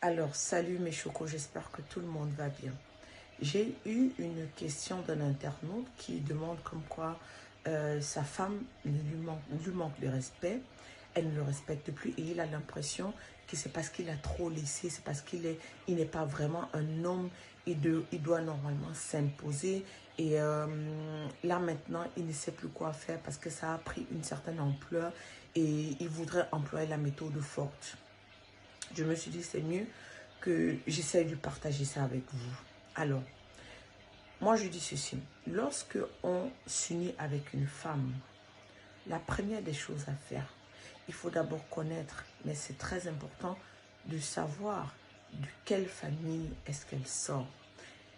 Alors, salut mes chocos, j'espère que tout le monde va bien. J'ai eu une question d'un internaute qui demande comme quoi sa femme lui manque de respect, elle ne le respecte plus et il a l'impression que c'est parce qu'il a trop laissé, c'est parce il n'est pas vraiment un homme, il doit normalement s'imposer et là maintenant il ne sait plus quoi faire parce que ça a pris une certaine ampleur et il voudrait employer la méthode forte. Je me suis dit c'est mieux que j'essaie de partager ça avec vous. Alors, moi je dis ceci, lorsque on s'unit avec une femme, la première des choses à faire, il faut d'abord connaître, mais c'est très important de savoir de quelle famille est-ce qu'elle sort,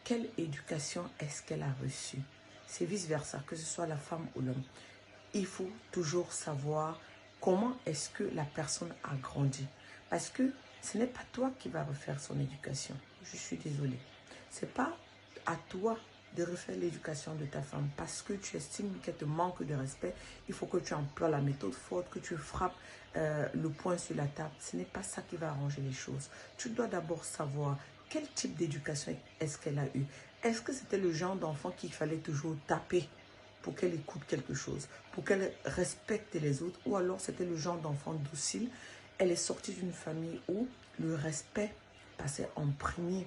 quelle éducation est-ce qu'elle a reçue. C'est vice-versa, que ce soit la femme ou l'homme. Il faut toujours savoir comment est-ce que la personne a grandi. Parce que ce n'est pas toi qui vas refaire son éducation. Je suis désolée. Ce n'est pas à toi de refaire l'éducation de ta femme parce que tu estimes qu'elle te manque de respect. Il faut que tu emploies la méthode forte, que tu frappes le poing sur la table. Ce n'est pas ça qui va arranger les choses. Tu dois d'abord savoir quel type d'éducation est-ce qu'elle a eu. Est-ce que c'était le genre d'enfant qu'il fallait toujours taper pour qu'elle écoute quelque chose, pour qu'elle respecte les autres, ou alors c'était le genre d'enfant docile. Elle est sortie d'une famille où le respect passait en premier.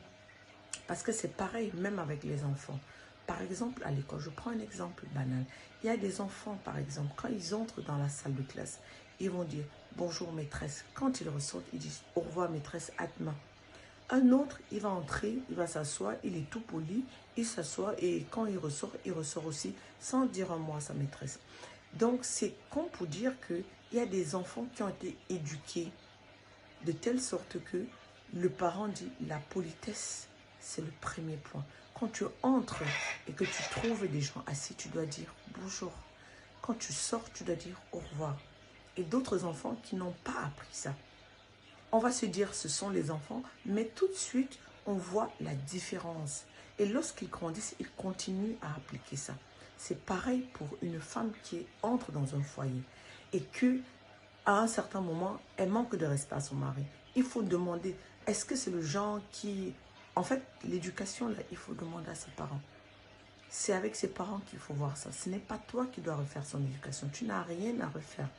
Parce que c'est pareil, même avec les enfants. Par exemple, à l'école, je prends un exemple banal. Il y a des enfants, par exemple, quand ils entrent dans la salle de classe, ils vont dire « Bonjour maîtresse ». Quand ils ressortent, ils disent « Au revoir maîtresse, à demain ». Un autre, il va entrer, il va s'asseoir, il est tout poli, il s'assoit et quand il ressort aussi sans dire un mot à sa maîtresse. Donc, c'est comme pour dire qu'il y a des enfants qui ont été éduqués de telle sorte que le parent dit la politesse, c'est le premier point. Quand tu entres et que tu trouves des gens assis, tu dois dire bonjour. Quand tu sors, tu dois dire au revoir. Et d'autres enfants qui n'ont pas appris ça. On va se dire ce sont les enfants, mais tout de suite, on voit la différence. Et lorsqu'ils grandissent, ils continuent à appliquer ça. C'est pareil pour une femme qui entre dans un foyer et que à un certain moment, elle manque de respect à son mari. Il faut demander, est-ce que c'est le genre qui... En fait, l'éducation, là, il faut demander à ses parents. C'est avec ses parents qu'il faut voir ça. Ce n'est pas toi qui dois refaire son éducation. Tu n'as rien à refaire.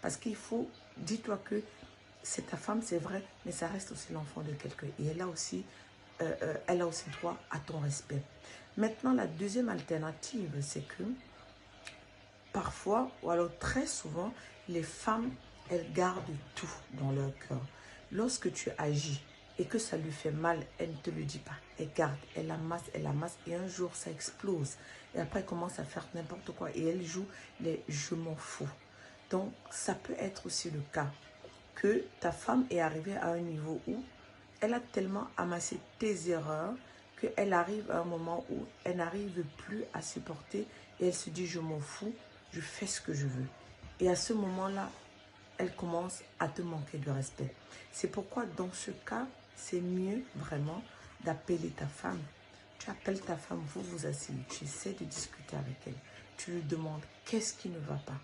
Parce qu'il faut, dis-toi que c'est ta femme, c'est vrai, mais ça reste aussi l'enfant de quelqu'un. Et elle a aussi droit à ton respect. Maintenant, la deuxième alternative, c'est que parfois, ou alors très souvent, les femmes, elles gardent tout dans leur cœur. Lorsque tu agis et que ça lui fait mal, elle ne te le dit pas. Elle garde, elle amasse et un jour ça explose. Et après, elle commence à faire n'importe quoi et elle joue les « je m'en fous ». Donc, ça peut être aussi le cas que ta femme est arrivée à un niveau où elle a tellement amassé tes erreurs qu'elle arrive à un moment où elle n'arrive plus à supporter et elle se dit « je m'en fous ». Je fais ce que je veux. Et à ce moment-là, elle commence à te manquer de respect. C'est pourquoi dans ce cas, c'est mieux vraiment d'appeler ta femme. Tu appelles ta femme, vous vous asseyez, tu essaies de discuter avec elle. Tu lui demandes qu'est-ce qui ne va pas.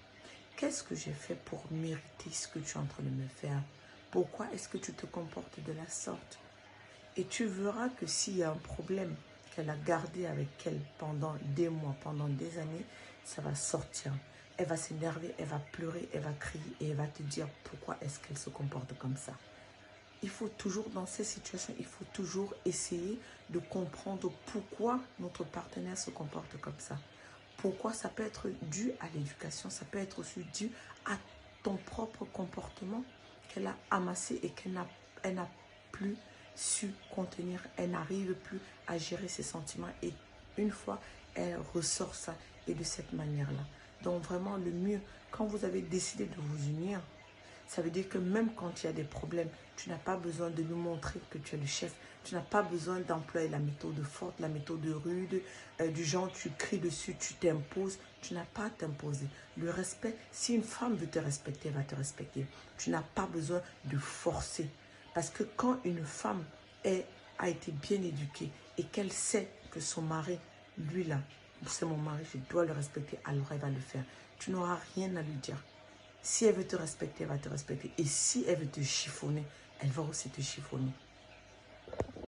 Qu'est-ce que j'ai fait pour mériter ce que tu es en train de me faire? Pourquoi est-ce que tu te comportes de la sorte? Et tu verras que s'il y a un problème qu'elle a gardé avec elle pendant des mois, pendant des années, ça va sortir. Elle va s'énerver, elle va pleurer, elle va crier et elle va te dire pourquoi est-ce qu'elle se comporte comme ça. Il faut toujours, dans ces situations, il faut toujours essayer de comprendre pourquoi notre partenaire se comporte comme ça. Pourquoi ça peut être dû à l'éducation, ça peut être aussi dû à ton propre comportement qu'elle a amassé et qu'elle n'a plus su contenir. Elle n'arrive plus à gérer ses sentiments et une fois, elle ressort ça et de cette manière-là. Donc vraiment, le mieux, quand vous avez décidé de vous unir, ça veut dire que même quand il y a des problèmes, tu n'as pas besoin de nous montrer que tu es le chef. Tu n'as pas besoin d'employer la méthode forte, la méthode rude, du genre tu cries dessus, tu t'imposes. Tu n'as pas à t'imposer. Le respect, si une femme veut te respecter, elle va te respecter. Tu n'as pas besoin de forcer. Parce que quand une femme a été bien éduquée et qu'elle sait que son mari, lui là, c'est mon mari, je dois le respecter, alors elle va le faire. Tu n'auras rien à lui dire. Si elle veut te respecter, elle va te respecter. Et si elle veut te chiffonner, elle va aussi te chiffonner.